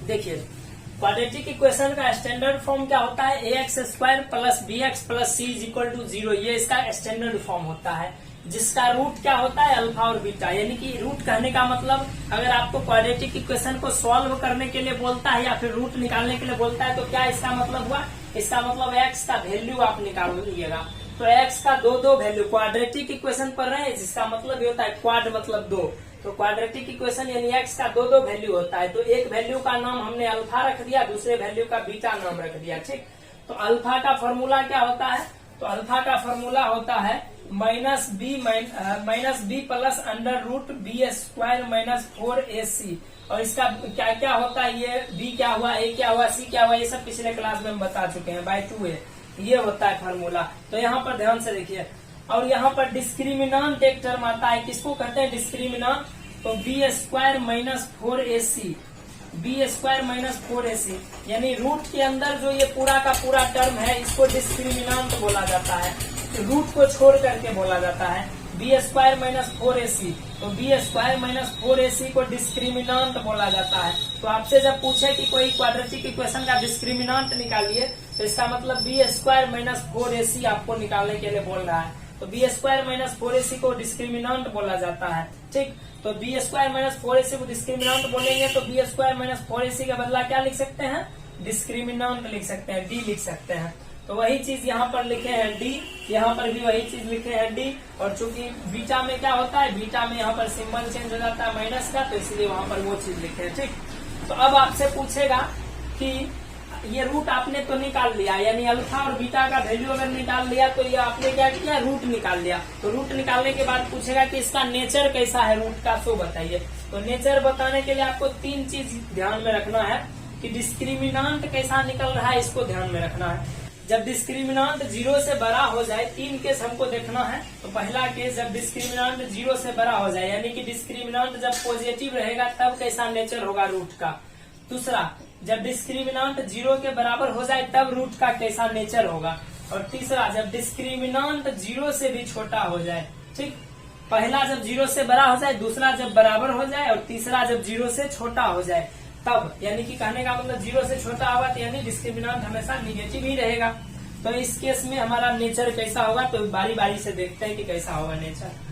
देखिए quadratic equation का standard form क्या होता है, ax² plus bx plus c is equal to 0। ये इसका स्टैंडर्ड फॉर्म होता है, जिसका रूट क्या होता है, अल्फा और बीटा। यानी कि रूट कहने का मतलब अगर आपको क्वाड्रेटिक इक्वेशन को सॉल्व करने के लिए बोलता है या फिर रूट निकालने के लिए बोलता है, तो क्या इसका मतलब हुआ, इसका मतलब x का वैल्यू आप निकाल लीजिएगा। तो x का दो वैल्यू क्वाड्रेटिक इक्वेशन पढ़ रहे हैं, जिसका मतलब ये होता है क्वाड मतलब दो। तो क्वाड्रेटिक इक्वेशन यानी x का दो वैल्यू होता है। तो एक वैल्यू का नाम हमने अल्फा रख दिया, दूसरे वैल्यू का बीटा नाम रख दिया। ठीक, तो अल्फा का फॉर्मूला क्या होता है, तो अल्फा का फॉर्मूला होता है minus B plus under root b² minus 4ac। और इसका क्या क्या होता है, ये b क्या हुआ, a क्या हुआ, c क्या हुआ, ये सब पिछले क्लास में हम बता चुके हैं, बाय 2a ये होता है फॉर्मूला। तो यहाँ पर ध्यान से देखिए, और यहाँ पर डिस्क्रिमिनांट एक टर्म आता है, किसको कहते हैं डिस्क्रिमिनांट, तो b² minus 4ac, b² minus 4ac यानी रूट के अंदर जो ये पूरा का पूरा टर्म है, इसको डिस्क्रिमिनांट बोला जाता है, रूट को छोड़ करके बोला जाता है b² माइनस 4ac। तो b² माइनस 4ac को डिस्क्रिमिनांट बोला जाता है। तो आपसे जब पूछे कि कोई क्वाड्रेटिक इक्वेशन का डिस्क्रिमिनांट निकालिए, तो इसका मतलब b² माइनस 4ac आपको निकालने के लिए बोल रहा है। तो b² माइनस 4ac को डिस्क्रिमिनांट बोला जाता है। ठीक, तो b² माइनस 4ac को डिस्क्रिमिनांट बोलेंगे तो b² माइनस 4ac का बदला क्या लिख सकते हैं, डिस्क्रिमिनांट लिख सकते हैं, d लिख सकते हैं। तो वही चीज यहाँ पर लिखे हैं d, यहाँ पर भी वही चीज लिखे हैं d। और चूंकि बीटा में क्या होता है, बीटा में यहाँ पर सिंबल चेंज हो जाता है माइनस का, तो इसलिए वहां पर वो चीज लिखे हैं। ठीक, तो अब आपसे पूछेगा कि ये रूट आपने तो निकाल लिया, यानी अल्फा और बीटा का वैल्यू अगर निकाल लिया तो ये आपने क्या किया, रूट निकाल लिया। तो रूट निकालने के बाद पूछेगा कि इसका नेचर कैसा है रूट का, तो बताइए। तो नेचर बताने के लिए आपको तीन चीज ध्यान में रखना है कि डिस्क्रिमिनांट कैसा निकल रहा है, इसको ध्यान में रखना है। जब डिस्क्रिमिनांट 0 से बड़ा हो जाए, तीन केस हमको देखना है। तो पहला केस जब डिस्क्रिमिनांट 0 से बड़ा हो जाए, यानी कि डिस्क्रिमिनांट जब पॉजिटिव रहेगा तब कैसा नेचर होगा रूट का। दूसरा, जब डिस्क्रिमिनांट 0 के बराबर हो जाए तब रूट का कैसा नेचर होगा। और तीसरा, जब डिस्क्रिमिनांट 0 से भी छोटा हो जाए। ठीक, पहला जब 0 से बड़ा हो जाए, दूसरा जब बराबर हो जाए, और तीसरा जब 0 से छोटा हो जाए तब। यानी कि कहने का मतलब 0 से छोटा होगा तो यानी डिस्क्रिमिनांट हमेशा निगेटिव ही रहेगा। तो इस केस में हमारा नेचर कैसा होगा, तो बारी बारी से देखते हैं कि कैसा होगा नेचर।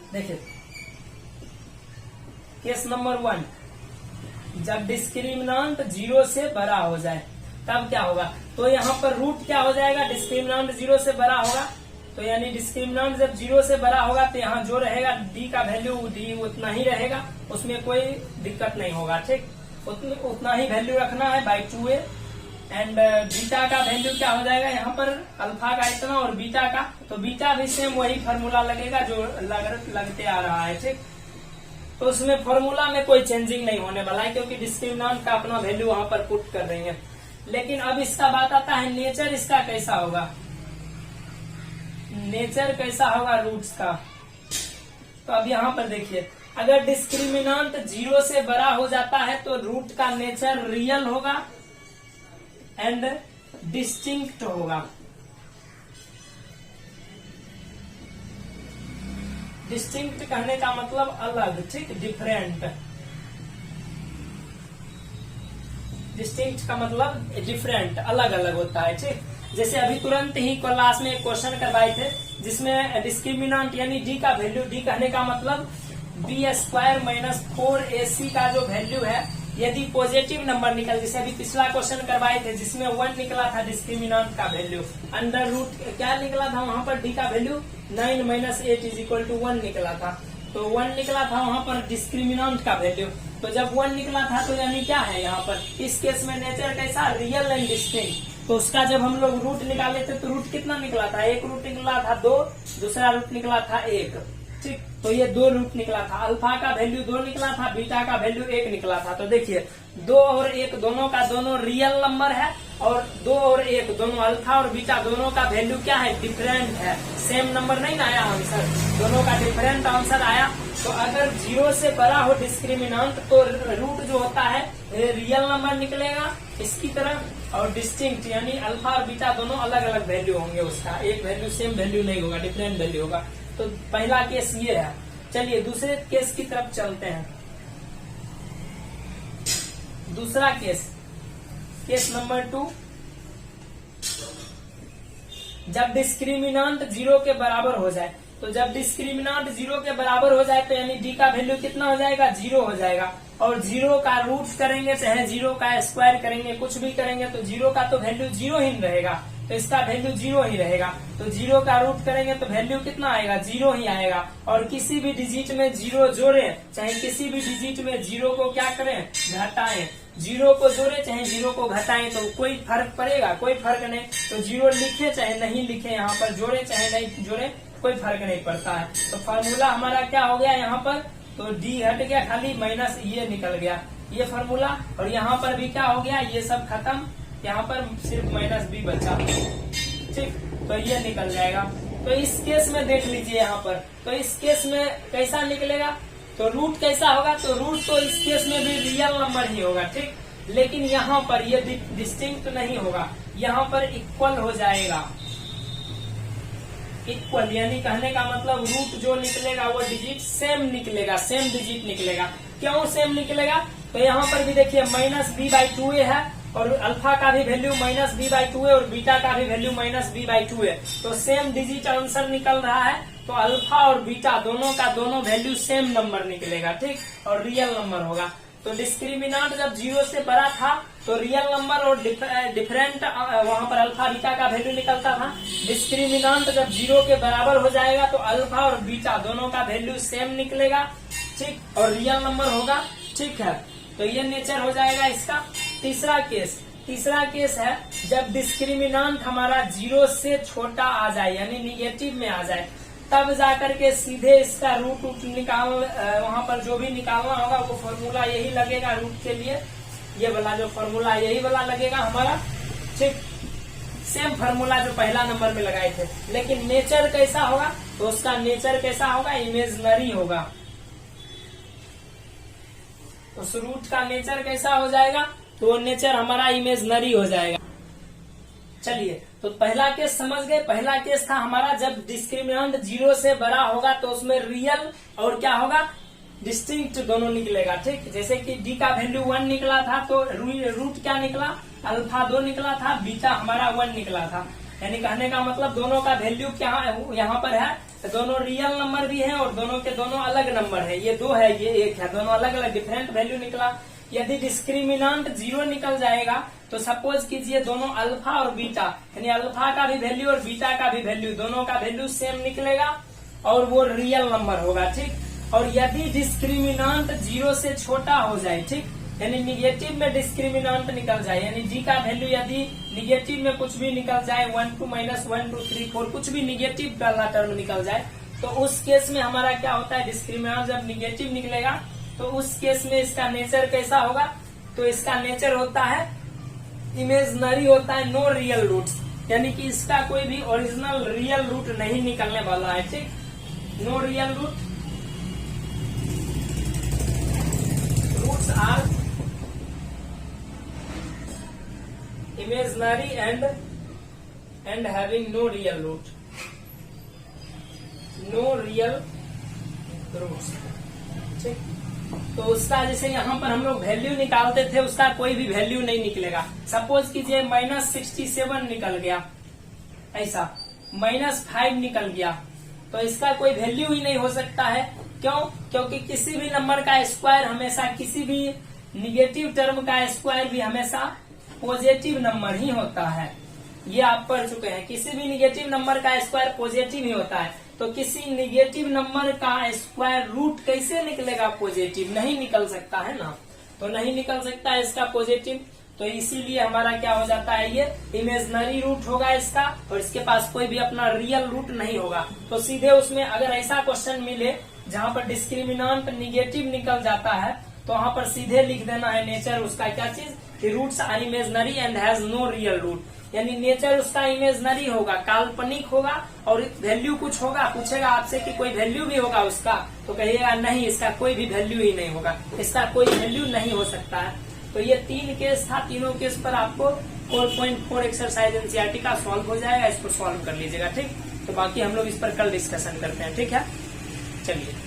देखिए केस नंबर 1, जब डिस्क्रिमिनांट 0 से बड़ा हो जाए तब क्या होगा। तो यहाँ पर रूट क्या हो जाएगा, डिस्क्रिमिनांट 0 से बड़ा होगा, तो यानी डिस्क्रिमिनांट जब 0 से बड़ा होगा तो यहाँ जो रहेगा d का वैल्यू d उतना ही रहेगा, उसमें कोई दिक्कत नहीं होगा। ठीक, उतना ही वैल्यू रखना है बाय 2a। एंड बीटा का वैल्यू क्या हो जाएगा, यहाँ पर अल्फा का इतना और बीटा का, तो बीटा भी सेम वही फॉर्मूला लगेगा जो लगते आ रहा है। ठीक, तो उसमें फॉर्मूला में कोई चेंजिंग नहीं होने वाला है, क्योंकि डिस्क्रिमिनांट का अपना वैल्यू वहां पर पुट कर देंगे। लेकिन अब इसका बात आता है नेचर इसका कैसा होगा, नेचर कैसा होगा रूट्स का। तो अब यहाँ पर देखिए, अगर डिस्क्रिमिनांट 0 से बड़ा हो जाता है तो रूट का नेचर रियल होगा एंड डिस्टिंक्ट होगा। डिस्टिंक्ट कहने का मतलब अलग, ठीक, डिफरेंट। डिस्टिंक्ट का मतलब डिफरेंट, अलग अलग होता है। ठीक, जैसे अभी तुरंत ही क्लास में एक क्वेश्चन करवाए थे जिसमें डिस्क्रिमिनांट यानी डी का वैल्यू, डी कहने का मतलब b² माइनस 4ac का जो वैल्यू है, यदि पॉजिटिव नंबर निकल, जैसे अभी पिछला क्वेश्चन करवाए थे जिसमें 1 निकला था डिस्क्रिमिनांट का वैल्यू, अंडर रूट क्या निकला था वहां पर, डी का value 9 minus 8 is equal to 1 निकला था। तो 1 निकला था वहां पर डिस्क्रिमिनांट का वैल्यू। तो जब 1 निकला था तो यानी क्या है यहाँ पर, इस केस में नेचर कैसा, रियल एंड डिस्टिंक्ट। तो उसका जब हम लोग रूट निकाले थे तो रूट कितना निकला था, एक रूट निकला था 2, दूसरा रूट निकला था 1। ठीक। तो ये 2 रूट निकला था, अल्फा का वैल्यू 2 निकला था, बीटा का वैल्यू 1 निकला था। तो देखिए 2 और 1 दोनों का दोनों रियल नंबर है, और 2 और 1 दोनों अल्फा और बीटा दोनों का वैल्यू क्या है, डिफरेंट है, सेम नंबर नहीं आया आंसर, दोनों का डिफरेंट आंसर आया। तो अगर 0 से बड़ा हो डिस्क्रिमिनांट तो रूट जो होता है रियल नंबर निकलेगा इसकी तरफ, और डिस्टिंक्ट यानी अल्फा और बीटा दोनों अलग अलग वैल्यू होंगे, उसका एक वैल्यू सेम वैल्यू नहीं होगा, डिफरेंट वैल्यू होगा। तो पहला केस ये है। चलिए दूसरे केस की तरफ चलते हैं। दूसरा केस, केस नंबर 2, जब डिस्क्रिमिनांट 0 के बराबर हो जाए। तो जब डिस्क्रिमिनांट 0 के बराबर हो जाए तो यानी डी का वैल्यू कितना हो जाएगा, 0 हो जाएगा, और 0 का रूट करेंगे चाहे 0 का स्क्वायर करेंगे, कुछ भी करेंगे तो 0 का तो वैल्यू 0 ही रहेगा, तो इसका वैल्यू 0 ही रहेगा। तो 0 का रूट करेंगे तो वैल्यू कितना आएगा, 0 ही आएगा। और किसी भी डिजिट में 0 जोड़े चाहे किसी भी डिजिट में 0 को क्या करें, घटाएं, 0 को जोड़े चाहे 0 को घटाएं तो कोई फर्क पड़ेगा, कोई फर्क नहीं। तो 0 लिखे चाहे नहीं लिखे, यहाँ पर जोड़े चाहे नहीं जोड़े कोई फर्क नहीं पड़ता है। तो फार्मूला हमारा क्या हो गया यहाँ पर, तो डी हट गया, खाली माइनस ये निकल गया ये फार्मूला, और यहाँ पर भी क्या हो गया, ये सब खत्म, यहाँ पर सिर्फ माइनस बी बचा, ठीक। तो ये निकल जाएगा। तो इस केस में देख लीजिए यहाँ पर, तो इस केस में कैसा निकलेगा, तो रूट कैसा होगा, तो रूट तो इस केस में भी रियल नंबर ही होगा, ठीक। लेकिन यहाँ पर ये डिस्टिंक्ट नहीं होगा, यहाँ पर इक्वल हो जाएगा, इक्वल यानी कहने का मतलब रूट जो निकलेगा वो डिजिट सेम निकलेगा, सेम डिजिट निकलेगा। क्यों सेम निकलेगा, तो यहाँ पर भी देखिए -b/2a है, और अल्फा का भी वैल्यू -b/2 है, और बीटा का भी वैल्यू -b/2 है। तो सेम डिजिट आंसर निकल रहा है, तो अल्फा और बीटा दोनों का दोनों वैल्यू सेम नंबर निकलेगा, ठीक, और रियल नंबर होगा। तो डिस्क्रिमिनांट जब 0 से बड़ा था तो रियल नंबर और डिफरेंट वहां पर अल्फा बीटा का वैल्यू निकलता था। डिस्क्रिमिनांट जब 0 के बराबर हो जाएगा तो अल्फा और बीटा दोनों का वैल्यू सेम निकलेगा, ठीक, और रियल नंबर होगा, ठीक है। तो ये नेचर हो जाएगा इसका। तीसरा केस है जब डिस्क्रिमिनांट हमारा 0 से छोटा आ जाए यानी निगेटिव में आ जाए, तब जाकर के सीधे इसका रूट निकाल, वहां पर जो भी निकालना होगा वो फॉर्मूला यही लगेगा रूट के लिए, ये वाला जो फॉर्मूला यही वाला लगेगा हमारा, ठीक, सेम फॉर्मूला जो पहला नंबर में लगाए थे। लेकिन नेचर कैसा होगा, तो उसका नेचर कैसा होगा, इमेजनरी होगा। उस रूट का नेचर कैसा हो जाएगा, तो नेचर हमारा इमेजनरी हो जाएगा। चलिए तो पहला केस समझ गए। पहला केस था हमारा जब डिस्क्रिमिनांट 0 से बड़ा होगा तो उसमें रियल और क्या होगा, डिस्टिंक्ट दोनों निकलेगा, ठीक। जैसे कि डी का वैल्यू 1 निकला था तो रूट क्या निकला, अल्फा 2 निकला था, बीटा हमारा 1 निकला था। यानी कहने का मतलब दोनों का वैल्यू क्या यहाँ पर है, दोनों रियल नंबर भी है और दोनों के दोनों अलग नंबर है, ये 2 है ये 1 है, दोनों अलग अलग डिफरेंट वैल्यू निकला। यदि डिस्क्रिमिनांट 0 निकल जाएगा तो सपोज कीजिए दोनों अल्फा और बीटा यानी अल्फा का भी वैल्यू और बीटा का भी वैल्यू, दोनों का वैल्यू सेम निकलेगा और वो रियल नंबर होगा, ठीक। और यदि डिस्क्रिमिनांट 0 से छोटा हो जाए, ठीक, यानी निगेटिव में डिस्क्रिमिनांट निकल जाए, यानी जी का वैल्यू यदि निगेटिव में कुछ भी निकल जाए 1 2 -1 2 3 4 कुछ भी निगेटिव वाला टर्म निकल जाए, तो उस केस में हमारा क्या होता है, डिस्क्रिमिनांट जब निगेटिव निकलेगा तो उस केस में इसका नेचर कैसा होगा, तो इसका नेचर होता है इमेजनरी होता है, नो रियल रूट्स, यानी कि इसका कोई भी ओरिजिनल रियल रूट नहीं निकलने वाला है, ठीक, no real root, roots are imaginary and having no real root, no real roots, ठीक। तो उसका जैसे यहाँ पर हम लोग वैल्यू निकालते थे उसका कोई भी वैल्यू नहीं निकलेगा। सपोज कीजिए -67 निकल गया, ऐसा -5 निकल गया, तो इसका कोई वैल्यू ही नहीं हो सकता है। क्यों? क्योंकि किसी भी नंबर का स्क्वायर हमेशा, किसी भी निगेटिव टर्म का स्क्वायर भी हमेशा पॉजिटिव नंबर ही होता है। ये आप पढ़ चुके हैं, किसी भी निगेटिव नंबर का स्क्वायर पॉजिटिव ही होता है। तो किसी निगेटिव नंबर का स्क्वायर रूट कैसे निकलेगा, पॉजिटिव नहीं निकल सकता है ना, तो नहीं निकल सकता है इसका पॉजिटिव। तो इसीलिए हमारा क्या हो जाता है, ये इमेजनरी रूट होगा इसका, और इसके पास कोई भी अपना रियल रूट नहीं होगा। तो सीधे उसमें अगर ऐसा क्वेश्चन मिले जहाँ पर डिस्क्रिमिनांट निगेटिव निकल जाता है, तो वहाँ पर सीधे लिख देना है नेचर उसका क्या चीज, roots are imaginary and has no real root, यानी नेचर उसका इमेजनरी होगा, काल्पनिक होगा, और वैल्यू कुछ होगा। पूछेगा आपसे कि कोई वैल्यू भी होगा उसका, तो कहिएगा नहीं, इसका कोई भी वैल्यू ही नहीं होगा, इसका कोई वैल्यू नहीं हो सकता है। तो ये 3 केस था, तीनों केस पर आपको 4.4 एक्सरसाइज एनसीईआरटी का सॉल्व हो जाएगा, इसको सॉल्व कर लीजिएगा, ठीक। तो बाकी हम लोग इस पर कल डिस्कशन करते हैं, ठीक है, चलिए।